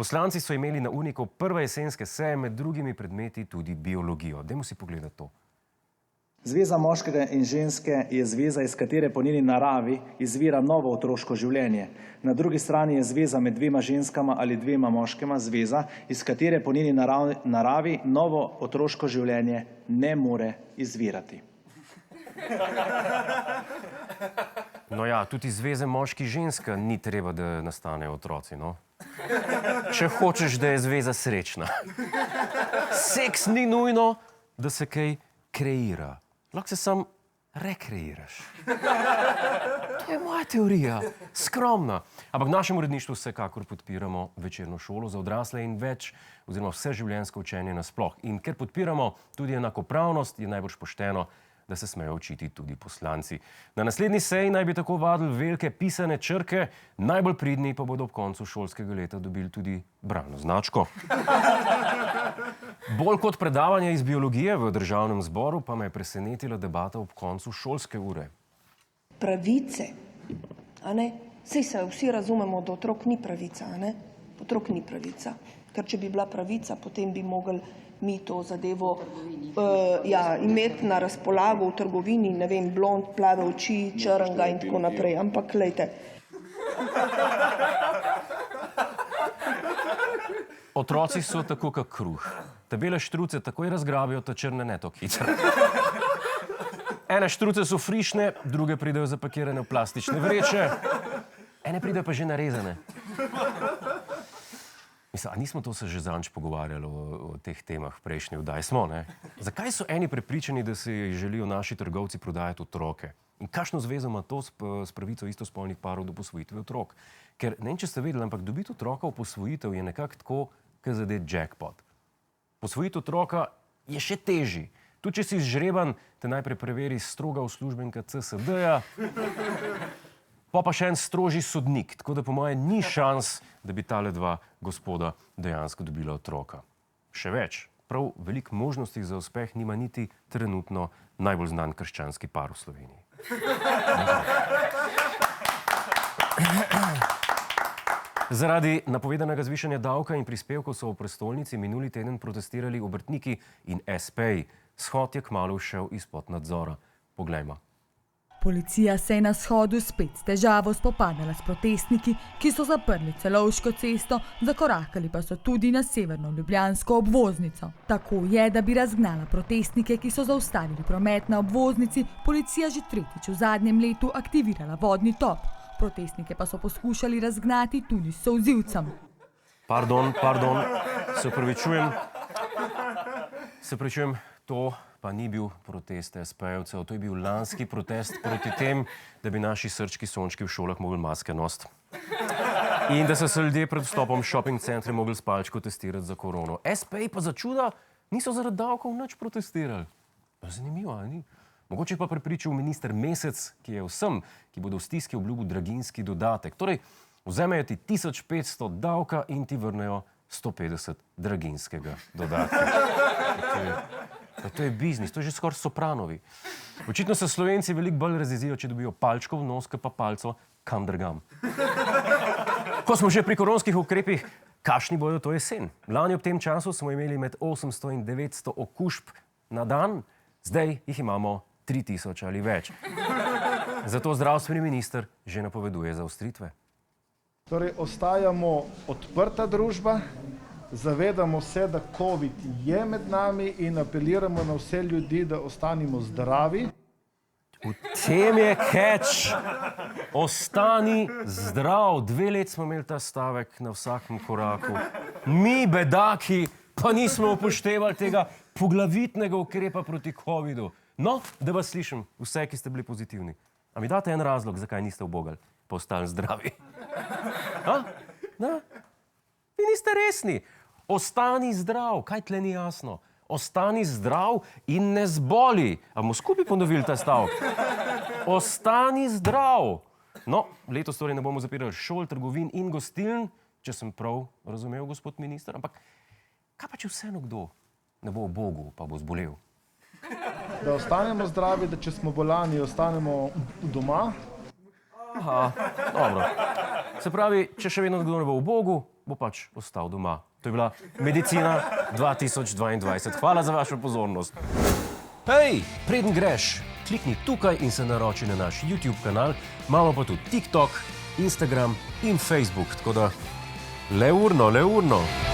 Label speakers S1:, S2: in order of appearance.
S1: Poslanci so imeli na Uniku prve jesenske seje, med drugimi predmeti tudi biologijo. Dajmo si pogledati to.
S2: Zveza moškega in ženske je zveza, iz katere po njeni naravi izvira novo otroško življenje. Na drugi strani je zveza med dvema ženskama ali dvema moškima zveza, iz katere po njeni naravi novo otroško življenje ne more izvirati.
S1: No ja, tudi zveze moški-ženska ni treba, da nastanejo otroci, no. Če hočeš, da je zveza srečna. Seks ni nujno, da se kaj kreira. Lahko se sam rekreiraš. To je moja teorija, skromna. Ampak v našem uredništvu vsekakor podpiramo večerno šolo za odrasle in več, oziroma vseživljenjsko učenje nasploh. In ker podpiramo tudi enakopravnost, je najbolj pošteno, da se smejo učiti tudi poslanci. Na naslednji seji naj bi tako vadili velike pisane črke, najbolj pridni pa bodo ob koncu šolskega leta dobili tudi bralno značko. Bolj kot predavanje iz biologije v državnem zboru pa me je presenetila debata ob koncu šolske ure.
S3: Pravice, a ne? Saj se vsi razumemo, da otrok ni pravica, a ne? Otrok ni pravica. Ker če bi bila pravica, potem bi mogli mi to zadevo imeti na razpolago v trgovini, ne vem, blond, plave oči, črnga in tako naprej. Ampak, glejte.
S1: Otroci so tako kot kruh. Ta bele štruce takoj razgrabijo, ta črne ne tako hitro. Ene štruce so frišne, druge pridejo zapakirane v plastične vreče, ene pridejo pa že narezane. Mislim, a nismo to se že zadnjič pogovarjali o teh temah v prejšnji oddaji? Smo, ne? Zakaj so eni prepričani, da si želijo naši trgovci prodajati otroke? In kakšno zvezo ima to s pravico istospolnih parov do posvojitve otrok? Ker, ne vem, če ste vedeli, ampak dobiti otroka v posvojitev je nekako tako, kot zadet jackpot. Posvojiti otroka je še težji. Tudi če si izžreban, te najprej preveri stroga uslužbenka CSD-ja, pa še en strožji sodnik, tako da po moje ni šans, da bi tale dva gospoda dejansko dobila otroka. Še več, prav veliko možnosti za uspeh nima niti trenutno najbolj znan krščanski par v Sloveniji. Zaradi napovedanega zvišanja davka in prispevkov so v prestolnici minuli teden protestirali obrtniki in espeji. Shod je kmalu šel izpod nadzora. Poglejmo.
S4: Policija se je na shodu spet s težavo spopadala s protestniki, ki so zaprli Celovško cesto, zakorakali pa so tudi na severno ljubljansko obvoznico. Tako je, da bi razgnala protestnike, ki so zaustavili promet na obvoznici, policija že tretjič v zadnjem letu aktivirala vodni top. Protestnike pa so poskušali razgnati tudi s solzivcem.
S1: Pardon, se opravičujem. To pa ni bil protest SP-jevcev, to je bil lanski protest proti tem, da bi naši srčki sončki v šolah mogli maske nositi. In da so se ljudje pred vstopom v shopping centre mogli s palčko testirati za korono. SP-ji pa za čuda niso zaradi davkov nič protestirali. Zanimivo, ali ni? Mogoče pa prepričal minister Mesec, ki je vsem, ki bodo v stiski obljubil draginjski dodatek. Torej, vzamejo ti 1500 davka in ti vrnejo 150 draginjskega dodatka. To je biznis, to je že skoraj Sopranovi. Očitno se Slovenci veliko bolj razjezijo, če dobijo palčko v nos, pa palco kam drugam. Ko smo že pri koronskih ukrepih, kakšni bodo to jesen? Lani ob tem času smo imeli med 800 in 900 okužb na dan, zdaj jih imamo 3000 ali več. Zato zdravstveni minister že napoveduje zaostritve.
S5: Torej, ostajamo odprta družba, zavedamo se, da COVID je med nami in apeliramo na vse ljudi, da ostanimo zdravi.
S1: V tem je catch. Ostani zdrav. 2 leti smo imeli ta stavek na vsakem koraku. Mi, bedaki, pa nismo upoštevali tega poglavitnega ukrepa proti COVID-u. No, da vas slišim, vse, ki ste bili pozitivni. A mi date en razlog, zakaj niste ubogali, pa ostali zdravi? Vi niste resni. Ostani zdrav. Kaj tle ni jasno? Ostani zdrav in ne zboli. A bomo skupaj ponovili ta stavek? Ostani zdrav. No, letos torej ne bomo zapirali šol, trgovin in gostiln, če sem prav razumel, gospod minister. Ampak kaj pa, če vseeno kdo ne bo Bogu, pa bo zbolel?
S5: Da ostanemo zdravi, da če smo bolani, ostanemo doma.
S1: Aha, dobro. Se pravi, če še vedno kdo ne bo v Bogu, bo pač ostal doma. To je bila Medicina 2022. Hvala za vašo pozornost. Hej, preden greš, klikni tukaj in se naroči na naš YouTube kanal. Imamo pa tudi TikTok, Instagram in Facebook, tako da le urno.